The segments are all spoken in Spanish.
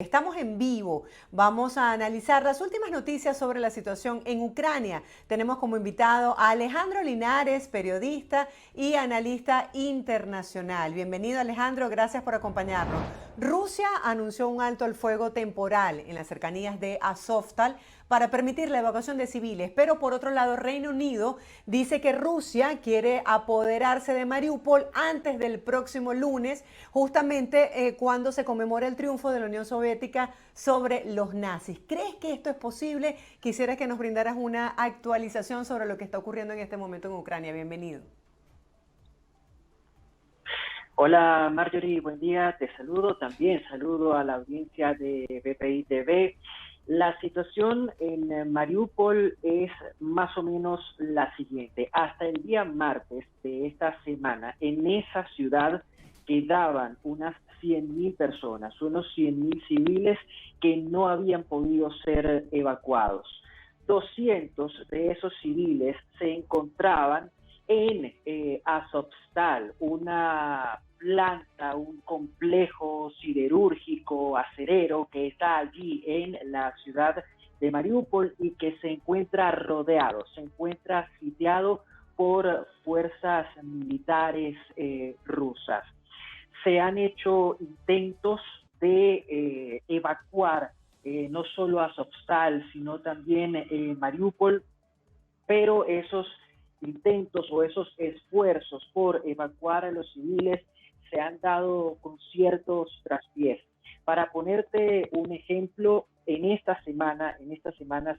Estamos en vivo. Vamos a analizar las últimas noticias sobre la situación en Ucrania. Tenemos como invitado a Alejandro Linares, periodista y analista internacional. Bienvenido, Alejandro. Gracias por acompañarnos. Rusia anunció un alto al fuego temporal en las cercanías de Azovstal para permitir la evacuación de civiles, pero por otro lado Reino Unido dice que Rusia quiere apoderarse de Mariupol antes del próximo lunes, justamente cuando se conmemora el triunfo de la Unión Soviética sobre los nazis. ¿Crees que esto es posible? Quisiera que nos brindaras una actualización sobre lo que está ocurriendo en este momento en Ucrania. Bienvenido. Hola Marjorie, buen día, te saludo, también saludo a la audiencia de BPI TV. La situación en Mariupol es más o menos la siguiente. Hasta el día martes de esta semana, en esa ciudad quedaban unas 100.000 personas, unos 100.000 civiles que no habían podido ser evacuados. 200 de esos civiles se encontraban en Azovstal, una planta, un complejo siderúrgico, acerero, que está allí en la ciudad de Mariupol y que se encuentra rodeado, se encuentra sitiado por fuerzas militares rusas. Se han hecho intentos de evacuar no solo Azovstal, sino también Mariupol, pero esos intentos o esos esfuerzos por evacuar a los civiles se han dado con ciertos traspiés. Para ponerte un ejemplo, en esta semana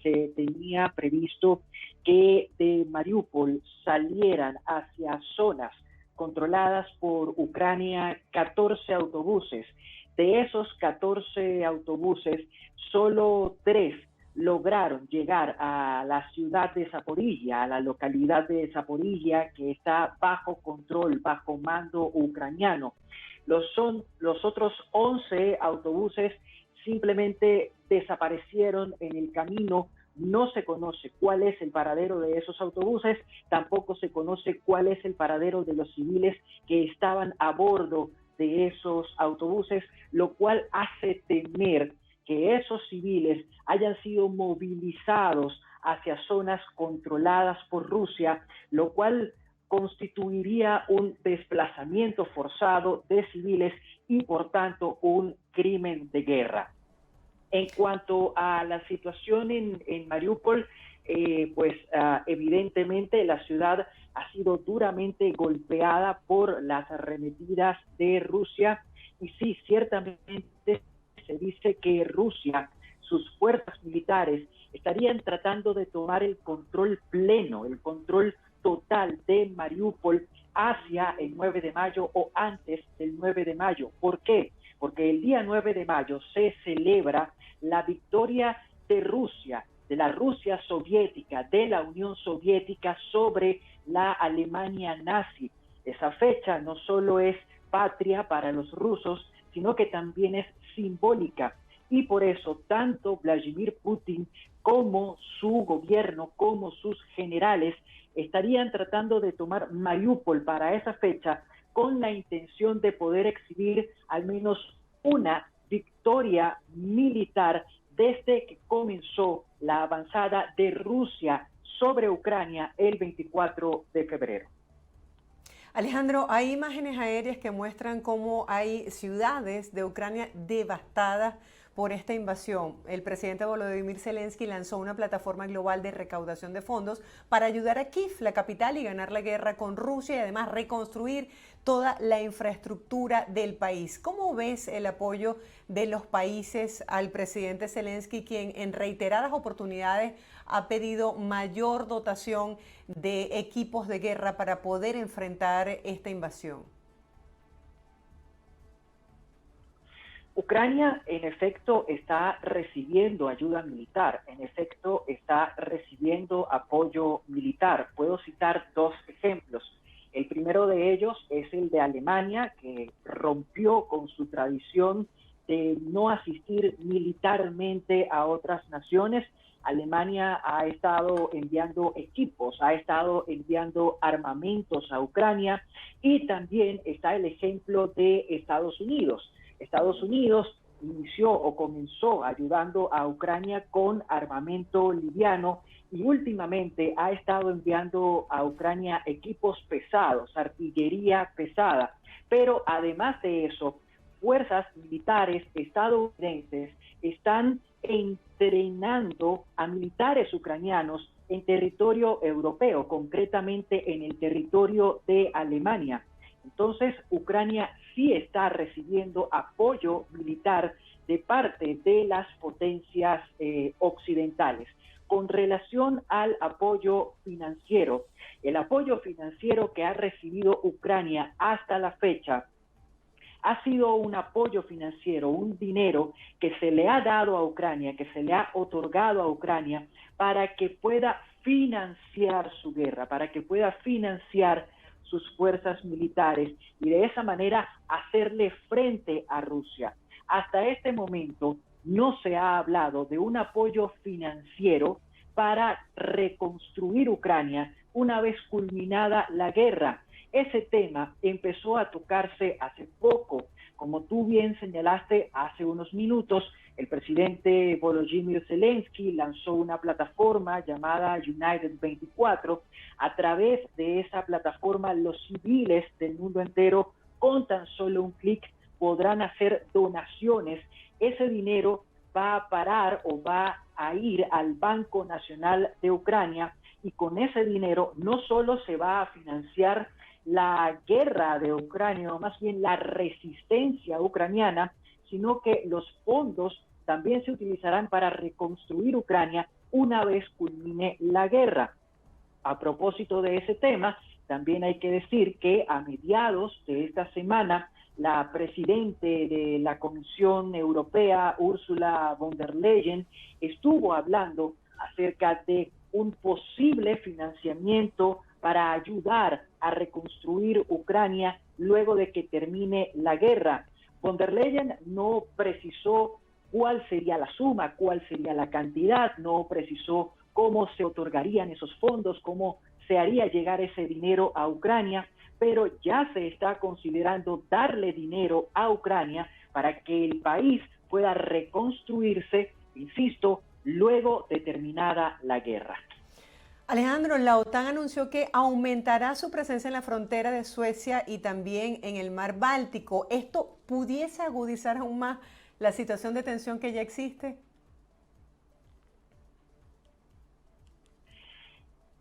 se tenía previsto que de Mariupol salieran hacia zonas controladas por Ucrania 14 autobuses. De esos 14 autobuses, solo 3 lograron llegar a la ciudad de Zaporilla, a la localidad de Zaporilla, que está bajo control, bajo mando ucraniano. Los otros 11 autobuses simplemente desaparecieron en el camino. No se conoce cuál es el paradero de esos autobuses, tampoco se conoce cuál es el paradero de los civiles que estaban a bordo de esos autobuses, lo cual hace temer que esos civiles hayan sido movilizados hacia zonas controladas por Rusia, lo cual constituiría un desplazamiento forzado de civiles y por tanto un crimen de guerra. En cuanto a la situación en Mariupol, evidentemente la ciudad ha sido duramente golpeada por las arremetidas de Rusia y sí, ciertamente se dice que Rusia, sus fuerzas militares, estarían tratando de tomar el control pleno, el control total de Mariupol hacia el 9 de mayo o antes del 9 de mayo. ¿Por qué? Porque el día 9 de mayo se celebra la victoria de Rusia, de la Rusia soviética, de la Unión Soviética sobre la Alemania nazi. Esa fecha no solo es patria para los rusos, sino que también es simbólica. Y por eso tanto Vladimir Putin como su gobierno, como sus generales, estarían tratando de tomar Mariupol para esa fecha con la intención de poder exhibir al menos una victoria militar desde que comenzó la avanzada de Rusia sobre Ucrania el 24 de febrero. Alejandro, hay imágenes aéreas que muestran cómo hay ciudades de Ucrania devastadas por esta invasión. El presidente Volodymyr Zelensky lanzó una plataforma global de recaudación de fondos para ayudar a Kiev, la capital, y ganar la guerra con Rusia y además reconstruir toda la infraestructura del país. ¿Cómo ves el apoyo de los países al presidente Zelensky, quien en reiteradas oportunidades ha pedido mayor dotación de equipos de guerra para poder enfrentar esta invasión? Ucrania, en efecto, está recibiendo ayuda militar, en efecto, está recibiendo apoyo militar. Puedo citar 2 ejemplos. El primero de ellos es el de Alemania, que rompió con su tradición de no asistir militarmente a otras naciones. Alemania ha estado enviando equipos, ha estado enviando armamentos a Ucrania, y también está el ejemplo de Estados Unidos. Estados Unidos inició o comenzó ayudando a Ucrania con armamento liviano y últimamente ha estado enviando a Ucrania equipos pesados, artillería pesada. Pero además de eso, fuerzas militares estadounidenses están entrenando a militares ucranianos en territorio europeo, concretamente en el territorio de Alemania. Entonces, Ucrania sí está recibiendo apoyo militar de parte de las potencias occidentales. Con relación al apoyo financiero, el apoyo financiero que ha recibido Ucrania hasta la fecha ha sido un apoyo financiero, un dinero que se le ha dado a Ucrania, que se le ha otorgado a Ucrania para que pueda financiar su guerra, para que pueda financiar sus fuerzas militares y de esa manera hacerle frente a Rusia. Hasta este momento no se ha hablado de un apoyo financiero para reconstruir Ucrania una vez culminada la guerra. Ese tema empezó a tocarse hace poco. Como tú bien señalaste hace unos minutos, el presidente Volodymyr Zelensky lanzó una plataforma llamada United 24. A través de esa plataforma, los civiles del mundo entero, con tan solo un clic, podrán hacer donaciones. Ese dinero va a parar o va a ir al Banco Nacional de Ucrania y con ese dinero no solo se va a financiar la guerra de Ucrania, o más bien la resistencia ucraniana, sino que los fondos también se utilizarán para reconstruir Ucrania una vez culmine la guerra. A propósito de ese tema, también hay que decir que a mediados de esta semana, la presidente de la Comisión Europea, Ursula von der Leyen, estuvo hablando acerca de un posible financiamiento para ayudar a reconstruir Ucrania luego de que termine la guerra. Von der Leyen no precisó cuál sería la suma, cuál sería la cantidad, no precisó cómo se otorgarían esos fondos, cómo se haría llegar ese dinero a Ucrania, pero ya se está considerando darle dinero a Ucrania para que el país pueda reconstruirse, insisto, luego de terminada la guerra. Alejandro, la OTAN anunció que aumentará su presencia en la frontera de Suecia y también en el mar Báltico. ¿Esto pudiese agudizar aún más la situación de tensión que ya existe?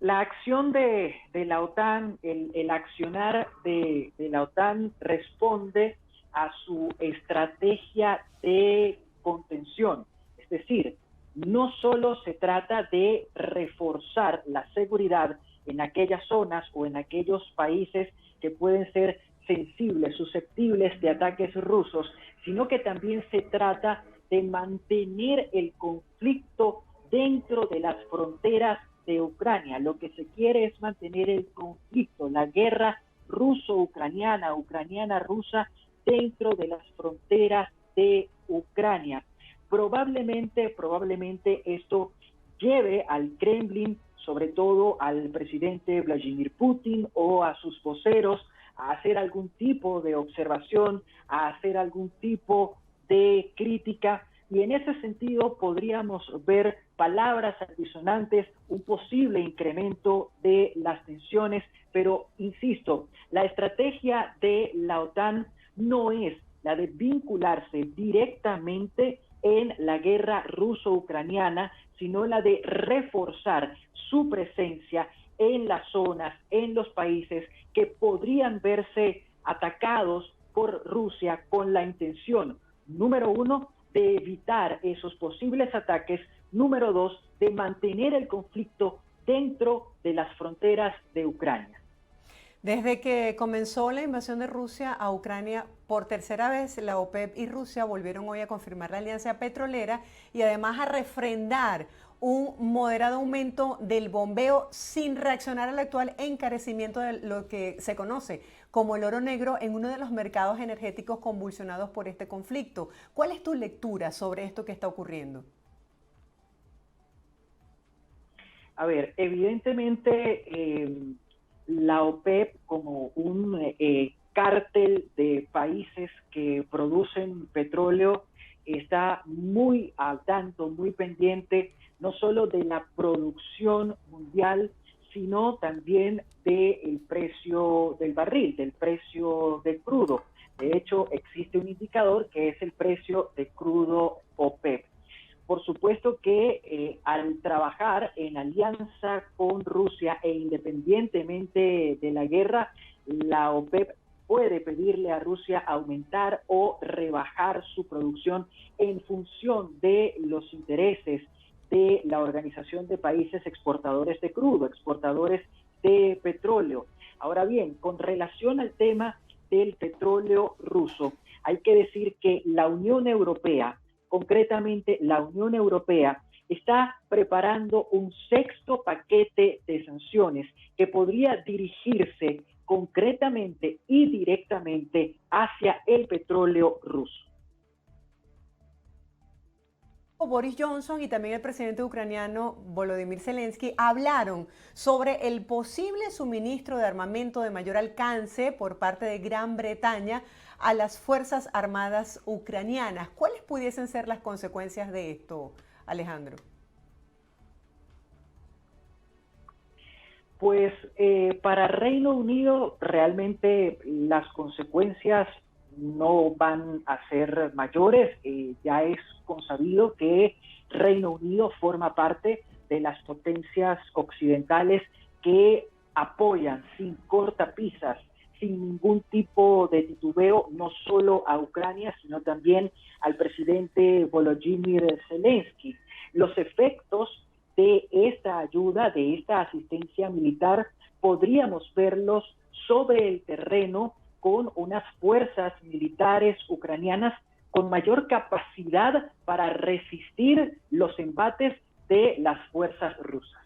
La acción de la OTAN, el accionar de la OTAN responde a su estrategia de contención. Es decir, no solo se trata de reforzar la seguridad en aquellas zonas o en aquellos países que pueden ser sensibles, susceptibles de ataques rusos, sino que también se trata de mantener el conflicto dentro de las fronteras de Ucrania. Lo que se quiere es mantener el conflicto, la guerra ruso-ucraniana, ucraniana-rusa, dentro de las fronteras de Ucrania. Probablemente esto lleve al Kremlin, sobre todo al presidente Vladimir Putin o a sus voceros, a hacer algún tipo de observación, a hacer algún tipo de crítica, y en ese sentido podríamos ver palabras altisonantes, un posible incremento de las tensiones, pero insisto, la estrategia de la OTAN no es la de vincularse directamente en la guerra ruso-ucraniana, sino la de reforzar su presencia en las zonas, en los países que podrían verse atacados por Rusia con la intención, número uno, de evitar esos posibles ataques, número dos, de mantener el conflicto dentro de las fronteras de Ucrania. Desde que comenzó la invasión de Rusia a Ucrania, por tercera vez la OPEP y Rusia volvieron hoy a confirmar la alianza petrolera y además a refrendar un moderado aumento del bombeo sin reaccionar al actual encarecimiento de lo que se conoce como el oro negro en uno de los mercados energéticos convulsionados por este conflicto. ¿Cuál es tu lectura sobre esto que está ocurriendo? A ver, evidentemente la OPEP como un cártel de países que producen petróleo está muy al tanto, muy pendiente, no solo de la producción mundial, sino también del precio del barril, del precio del crudo. De hecho, existe un indicador que es el precio de crudo OPEP. Por supuesto que al trabajar en alianza con Rusia e independientemente de la guerra, la OPEP puede pedirle a Rusia aumentar o rebajar su producción en función de los intereses de la Organización de Países Exportadores de Crudo, exportadores de petróleo. Ahora bien, con relación al tema del petróleo ruso, hay que decir que la Unión Europea, concretamente la Unión Europea, está preparando un sexto paquete de sanciones que podría dirigirse concretamente y directamente hacia el petróleo ruso. Boris Johnson y también el presidente ucraniano Volodymyr Zelensky hablaron sobre el posible suministro de armamento de mayor alcance por parte de Gran Bretaña a las Fuerzas Armadas ucranianas. ¿Cuáles pudiesen ser las consecuencias de esto, Alejandro? Pues para Reino Unido realmente las consecuencias no van a ser mayores. Ya es consabido que Reino Unido forma parte de las potencias occidentales que apoyan sin cortapisas, sin ningún tipo de titubeo, no solo a Ucrania, sino también al presidente Volodymyr Zelensky. Los efectos de esta ayuda, de esta asistencia militar, podríamos verlos sobre el terreno con unas fuerzas militares ucranianas con mayor capacidad para resistir los embates de las fuerzas rusas.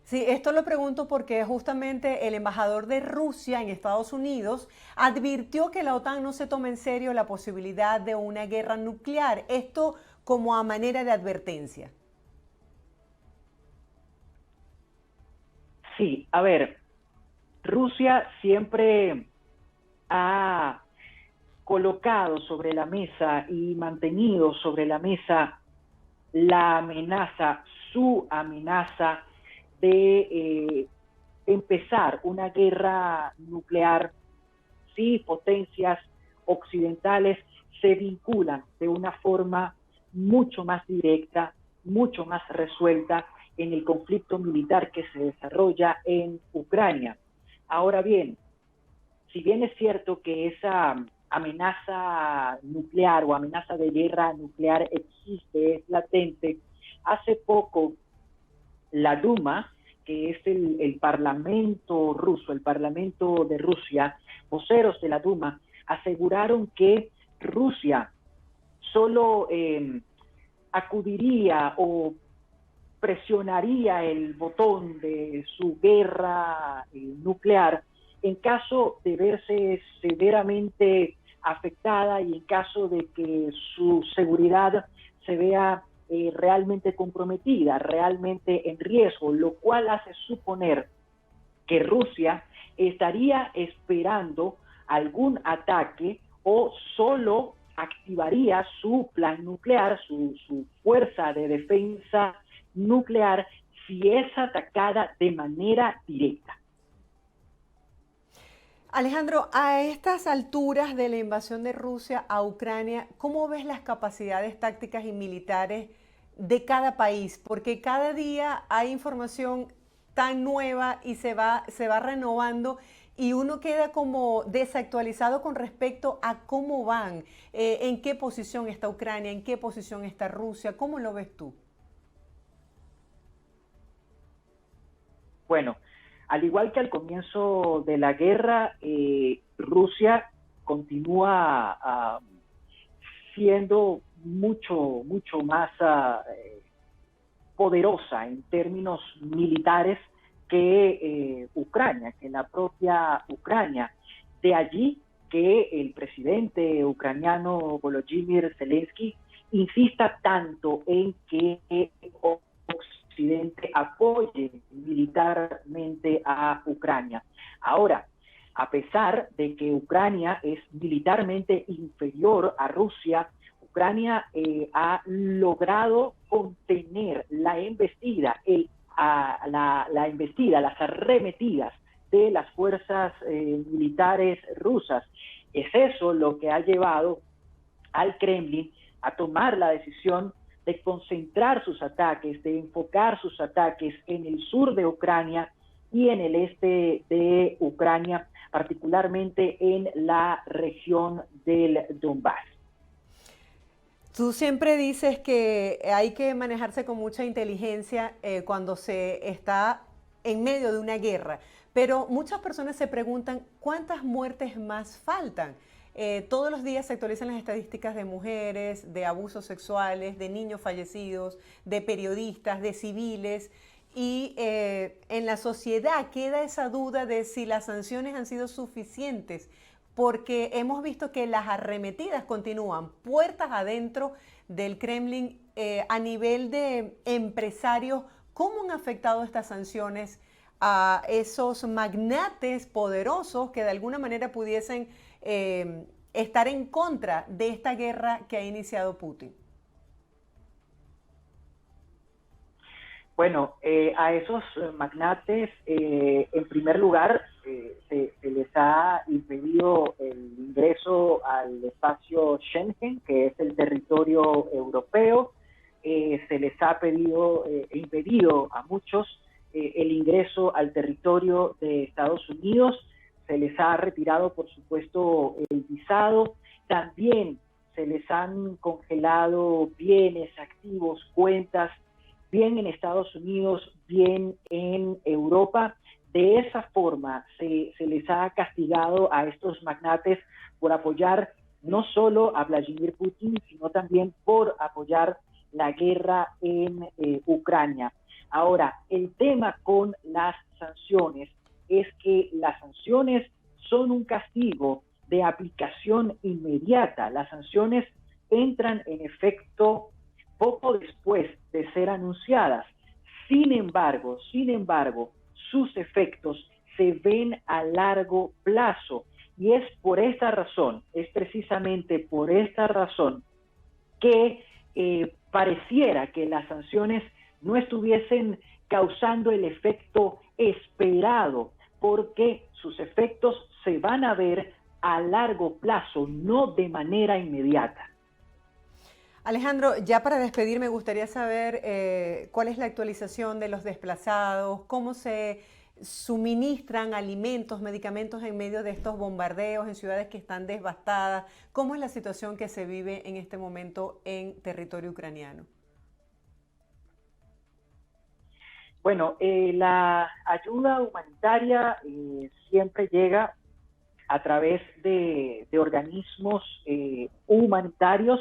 Sí, esto lo pregunto porque justamente el embajador de Rusia en Estados Unidos advirtió que la OTAN no se toma en serio la posibilidad de una guerra nuclear, esto como a manera de advertencia. Sí, a ver, Rusia siempre ha colocado sobre la mesa y mantenido sobre la mesa la amenaza, su amenaza de empezar una guerra nuclear si potencias occidentales se vinculan de una forma mucho más directa, mucho más resuelta en el conflicto militar que se desarrolla en Ucrania. Ahora bien, si bien es cierto que esa amenaza nuclear o amenaza de guerra nuclear existe, es latente, hace poco la Duma, que es el parlamento ruso, el parlamento de Rusia, voceros de la Duma, aseguraron que Rusia solo acudiría o presionaría el botón de su guerra nuclear en caso de verse severamente afectada y en caso de que su seguridad se vea realmente comprometida, realmente en riesgo, lo cual hace suponer que Rusia estaría esperando algún ataque o solo activaría su plan nuclear, su fuerza de defensa nuclear, si es atacada de manera directa. Alejandro, a estas alturas de la invasión de Rusia a Ucrania, ¿cómo ves las capacidades tácticas y militares de cada país? Porque cada día hay información tan nueva y se va renovando y uno queda como desactualizado con respecto a cómo van, en qué posición está Ucrania, en qué posición está Rusia. ¿Cómo lo ves tú? Bueno, al igual que al comienzo de la guerra, Rusia continúa siendo mucho más poderosa en términos militares que Ucrania, que la propia Ucrania. De allí que el presidente ucraniano Volodymyr Zelensky insista tanto en que Occidente apoye militarmente a Ucrania. Ahora, a pesar de que Ucrania es militarmente inferior a Rusia, Ucrania ha logrado contener la embestida, la embestida, las arremetidas de las fuerzas militares rusas. Es eso lo que ha llevado al Kremlin a tomar la decisión de concentrar sus ataques, de enfocar sus ataques en el sur de Ucrania y en el este de Ucrania, particularmente en la región del Donbass. Tú siempre dices que hay que manejarse con mucha inteligencia cuando se está en medio de una guerra, pero muchas personas se preguntan cuántas muertes más faltan. Todos los días se actualizan las estadísticas de mujeres, de abusos sexuales, de niños fallecidos, de periodistas, de civiles, y en la sociedad queda esa duda de si las sanciones han sido suficientes, porque hemos visto que las arremetidas continúan puertas adentro del Kremlin a nivel de empresarios. ¿Cómo han afectado estas sanciones a esos magnates poderosos que de alguna manera pudiesen estar en contra de esta guerra que ha iniciado Putin? Bueno, a esos magnates, en primer lugar, se les ha impedido el ingreso al espacio Schengen, que es el territorio europeo. Se les ha impedido a muchos el ingreso al territorio de Estados Unidos. Se les ha retirado, por supuesto, el visado. También se les han congelado bienes, activos, cuentas, bien en Estados Unidos, bien en Europa. De esa forma se les ha castigado a estos magnates por apoyar no solo a Vladimir Putin, sino también por apoyar la guerra en Ucrania. Ahora, el tema con las sanciones es que las sanciones son un castigo de aplicación inmediata. Las sanciones entran en efecto poco después de ser anunciadas. Sin embargo, sus efectos se ven a largo plazo. Y es por esta razón, es precisamente por esta razón que pareciera que las sanciones no estuviesen causando el efecto esperado, porque sus efectos se van a ver a largo plazo, no de manera inmediata. Alejandro, ya para despedir me gustaría saber cuál es la actualización de los desplazados, cómo se suministran alimentos, medicamentos en medio de estos bombardeos en ciudades que están devastadas, cómo es la situación que se vive en este momento en territorio ucraniano. Bueno, la ayuda humanitaria siempre llega a través de organismos humanitarios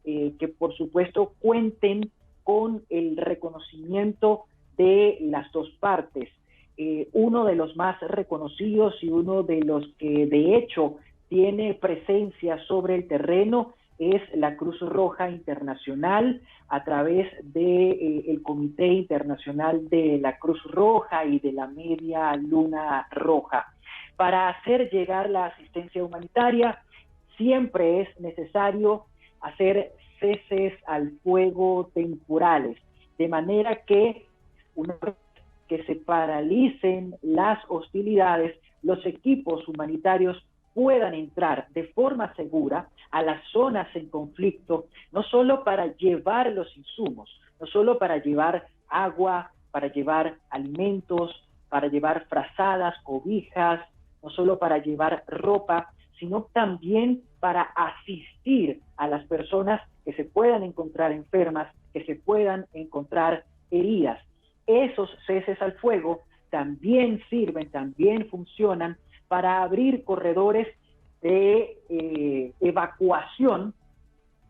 que por supuesto cuenten con el reconocimiento de las dos partes. Uno de los más reconocidos y uno de los que de hecho tiene presencia sobre el terreno es la Cruz Roja Internacional, a través del Comité Internacional de la Cruz Roja y de la Media Luna Roja. Para hacer llegar la asistencia humanitaria siempre es necesario hacer ceses al fuego temporales, de manera que una vez que se paralicen las hostilidades, los equipos humanitarios puedan entrar de forma segura a las zonas en conflicto, no solo para llevar los insumos, no solo para llevar agua, para llevar alimentos, para llevar frazadas, cobijas, no solo para llevar ropa, sino también para asistir a las personas que se puedan encontrar enfermas, que se puedan encontrar heridas. Esos ceses al fuego también sirven, también funcionan para abrir corredores de evacuación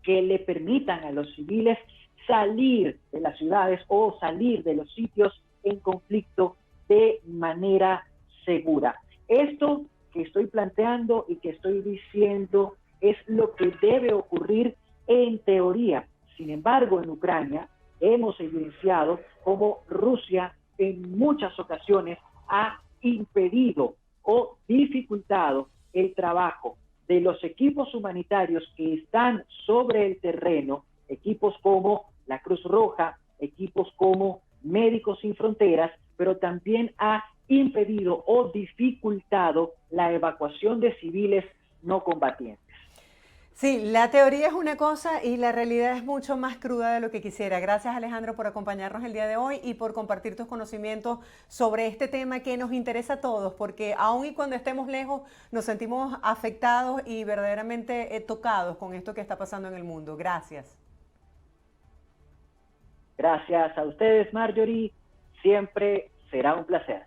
que le permitan a los civiles salir de las ciudades o salir de los sitios en conflicto de manera segura. Esto que estoy planteando y que estoy diciendo es lo que debe ocurrir en teoría. Sin embargo, en Ucrania hemos evidenciado cómo Rusia en muchas ocasiones ha impedido o dificultado el trabajo de los equipos humanitarios que están sobre el terreno, equipos como la Cruz Roja, equipos como Médicos Sin Fronteras, pero también ha impedido o dificultado la evacuación de civiles no combatientes. Sí, la teoría es una cosa y la realidad es mucho más cruda de lo que quisiera. Gracias, Alejandro, por acompañarnos el día de hoy y por compartir tus conocimientos sobre este tema que nos interesa a todos, porque aun y cuando estemos lejos nos sentimos afectados y verdaderamente tocados con esto que está pasando en el mundo. Gracias. Gracias a ustedes, Marjorie. Siempre será un placer.